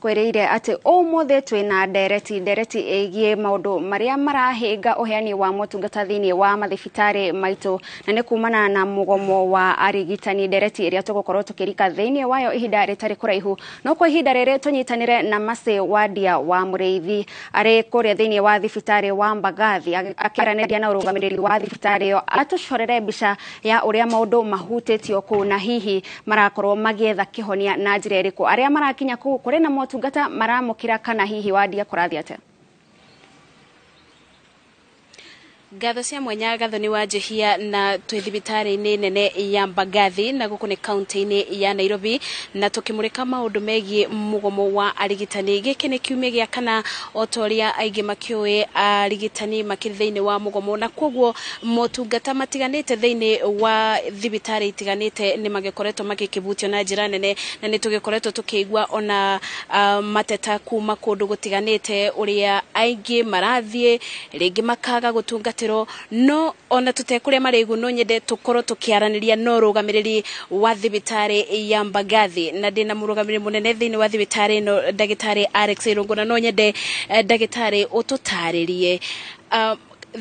Kwereire ati omothe twina ndereti egie maundu maria marahinga uheani wa motungata thiini wa mathibitari maitu na ni kumana na mugomo wa arigitani. Ndereti iria tugukorwo tukirika thiini wayo ihinda ritari kuraihu no kwa ihinda riri tunyitanire na Mase Wadia wa Mureithi ari kuria thiini wa thibitari wa Mbagathi akiaraniria na urugamiriri wa thibitari atucorere mbica ya uria maundu mahutitio ku na hihi marakorwo magietha kihonia na njira iriku aria marakinya ku kuri na motungata maramukira kana hihi Wadia kurathia atia. Gatho cia mwanya gatho ni wanjihia na twithibitari-ini nene ya Mbagathi na guku ni kaunti-ini ya Nairobi na tukimurika maundu megie mugomo wa arigitani. Giki ni kiumia gia kana otoria aingi makiui arigitani makiri thiini wa mugomo na koguo motungata matiganite thiini wa thibitari itiganite ni magikoretwo magikibutio na njira nene na ni tugikoretwo tukigwa ona mateta kuma kundu gutiganite uria aingi marathie ringi makaga gutungata no ona tutekuria marigu no nyende tukorwo tukiaraniria no rugamiriri wa thibitari ya Mbagathi na ndina murugamiriri munene thiini wa thibitari no ndagitari Alex Irunguna no nyende ndagitari ututaririe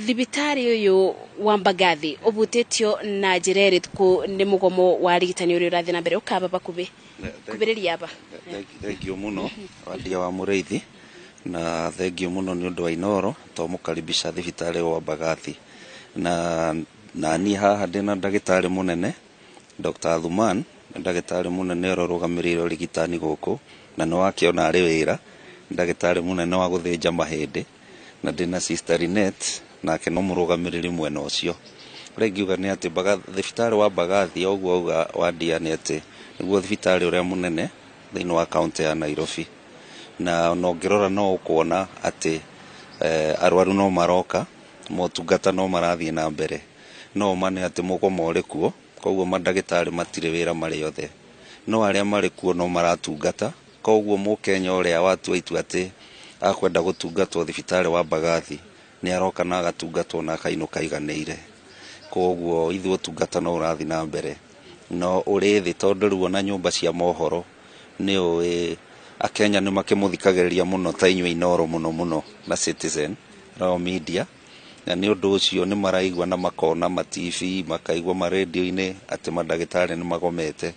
thibitari uyu wa Mbagathi ubutitio na njira iriku ni mugomo wa arigitani uri urathi na mbere ukaba bakubi kubiriria aba. Thengio muno Wadia wa Mureithi na thengio muno ni undu wa inoro to mukaribisha thibitari wa Mbagathi na ni haha ndina ndagitari munene Dr. Thuman ndagitari munene rugamiriri urigitani guku na no akiona ari wira ndagitari munene wa guthinja mahindi na ndina sister Linet nake no murugamiriri mwena ucio. Regiuga ni ati thibitari wa Mbagathi oguo uga Wadia ni ati niguo thibitari uria munene thiini wa kaunti ya Nairobi na nongirora no ukuona ati arwaru no maroka motungata no marathie na mbere no mane ati mugomo uri kuo koguo mandagitari matire wira mari othe no aria mari kuo no maratungata koguo mukenya uria watua itu ati akwenda gutungatwo thibitari wa Mbagathi ni aroka na agatungatwo na kaino kaiganeire koguo ithu utungata no urathi na mbere no uri thi tondu ruona nyumba cia mohoro ni ui akenya ni makimuthikagiriria muno ta inywe inoro muno na Citizen Raw Media na ni undu ucio ni maraigwa na makona ma TV makaigwa ma radio-ini ati mandagitari ni magomete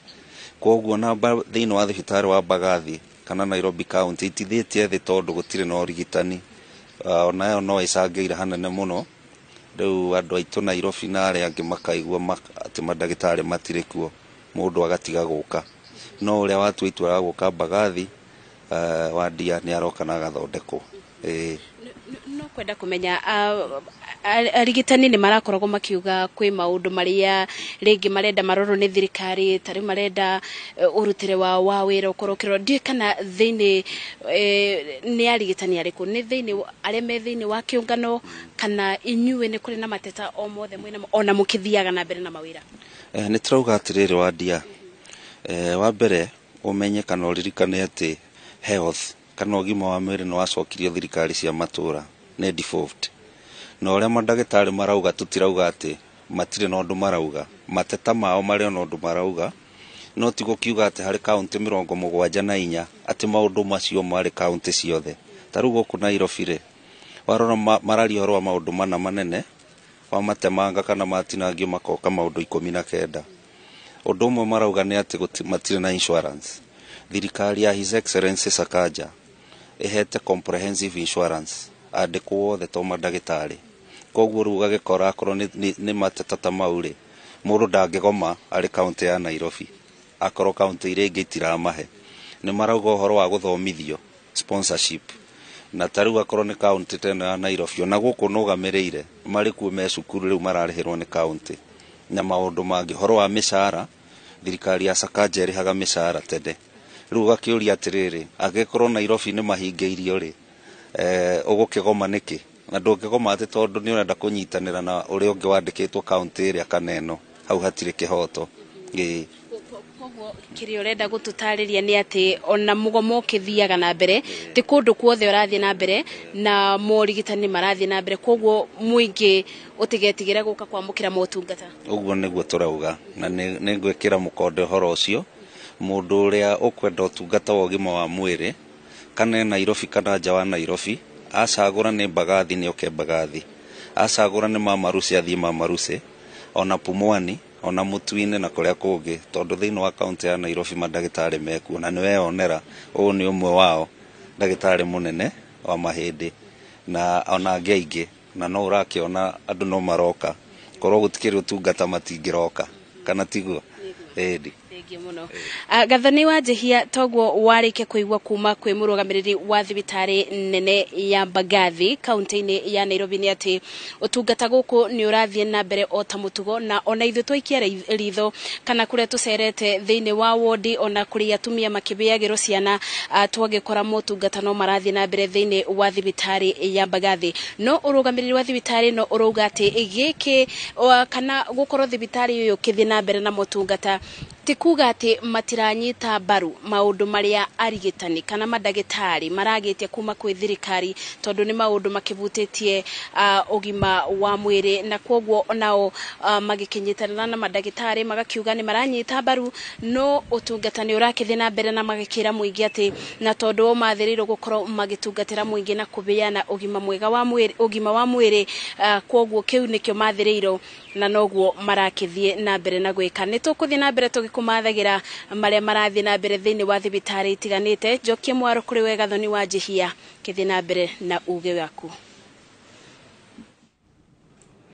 koguo na thiini wa thibitari wa Mbagathi kana Nairobi County itithitie thi tondu gutire no rigitani onayo no icangeire hanene muno riu andu aitu Nairobi na aria angi makaigwa ati mandagitari matire kuo mundu agatiga guka no uria watu itu araguka Mbagathi Wadia ni aroka na gathondeko no kwenda kumenya arigitani ni marakoragwo makiuga kwi maundu maria ringi marenda maroro ni thirikari tari marenda urutire wa wira ukorokero ndi kana thiini ni arigitani ariku ni thiini aria me thiini wa kiungano kana inyuwe ni kuri na mateta o mothe mwina ona mukithiaga na mbere na mawira. Ni turauga atiriri Wadia wa mbere umenye kana uririkane ati health kana ugima wa mwiri no acokirio thirikari cia matura ne default no uria mandagitari marauga tutirauga ati matire no ndu marauga mateta mao mari no ndu marauga no tigo kiuga ati hari county 74 ati maundu macio mari county ciothe tarugo ku Nairobi ri warora marari horo maundu mana manene wa matemanga kana matinangio makoka maundu 19 undu umwe marauga ni ati matire na insurance. Thirikari ya His Excellency Sakaja ehete comprehensive insurance andikwo wothe to mandagitari koguo ruga gikora akorwo ni mateta mauri mundu ndangigoma ari kaunti ya Nairobi akorwo kaunti ire ingi itiramahe ni marauga horo wa guthomithio sponsorship na taruga akorwo ni kaunti tena ya Nairobi na guku nugamirire mari kuo me cukuru riu mararihirwo ni kaunti na maundu mangi horo wa mishara thirikari ya Sakaja irihaga mishara tede ruga kiuria atiriri agikorwo Nairobi ni mahingeirio ri ugukigoma niki na ndungigoma ati tondu ni urenda kunyitanira na uri ungi wandikitwo county area kaneno hau hatire kihoto koguo kiri urenda gututariria ni ati ona mugomo kithiaga na mbere ti kundu kuothe urathie na mbere na morigitani marathie na mbere koguo muingi utigetigire guka kwamukira motungata uguo niguo turauga na ni ngwikira mukonde horo ucio mundu uria ukwenda utungata wa ugima wa mwiri akane Nairobi kana nja wa Nairobi, acagũra nĩ Mbagathi nĩ oke Mbagathi, acagũra nĩ Mama Lucy athiĩ Mama Lucy, ona Pumwani, ona Mũtui-inĩ na kũrĩa kũngĩ, tondũ thĩinĩ wa kaunti ya Nairobi mandagĩtarĩ mekuo, na nĩ weyonera ũũ nĩ ũmwe wao, ndagĩtarĩ mũnene wa mahĩndĩ, na ona angĩ aingĩ, na no ũrakĩona andũ no maroka, korwo gũtikĩrĩ ũtungata matingĩroka, kana tiguo? Ĩndĩ. Gathoni wa Njihia, toguo warĩkia kũigua kuma kwĩ mũrũgamĩrĩri wa thibitarĩ nene ya Mbagathi kaunti-inĩ ya Nairobi nĩ atĩ ũtungata gũkũ nĩ ũrathiĩ na mbere o ta mũtugo, na ona ithuĩ twaikia ritho kana kũrĩa tũcerete thĩinĩ wa wodi, ona kũrĩ atumia makĩbeagĩrwo ciana, twagĩkora motungata no marathiĩ na mbere thĩinĩ wa thibitarĩ ya Mbagathi. No ũrũgamĩrĩri wa thibitarĩ no ũrauga atĩ gĩkĩ kana gũkorwo thibitarĩ ũyũ kĩthiĩ na mbere na motungata ti kuga atĩ matiranyita mbaru maũndũ marĩa arigitani kana mandagĩtarĩ maragĩte kuma kwĩ thirikari, tondũ nĩ maũndũ makĩbutĩtie ũgima wa mwĩrĩ, na kwoguo nao magĩkĩnyitanĩra na mandagĩtarĩ magakiuga nĩ maranyita mbaru, no ũtungata nĩ ũrakĩthiĩ na mbere, na magĩkĩra mũingĩ atĩ na tondũ mathĩrĩirwo gũkorwo magĩtungatĩra mũingĩ na kũbeana ũgima mwega wa mwĩrĩ, kwoguo kĩu nĩkĩo mathĩrĩirwo na noguo marakĩthiĩ na mbere na gwĩka. Nĩ tũkũthiĩ na mbere tũgĩkũmathagĩra marĩa marathiĩ na mbere thĩinĩ wa thibitarĩ itiganĩte. Njokie mwaro kũrĩ we Gathoni wa Njihia, kĩthiĩ na mbere na uge waku.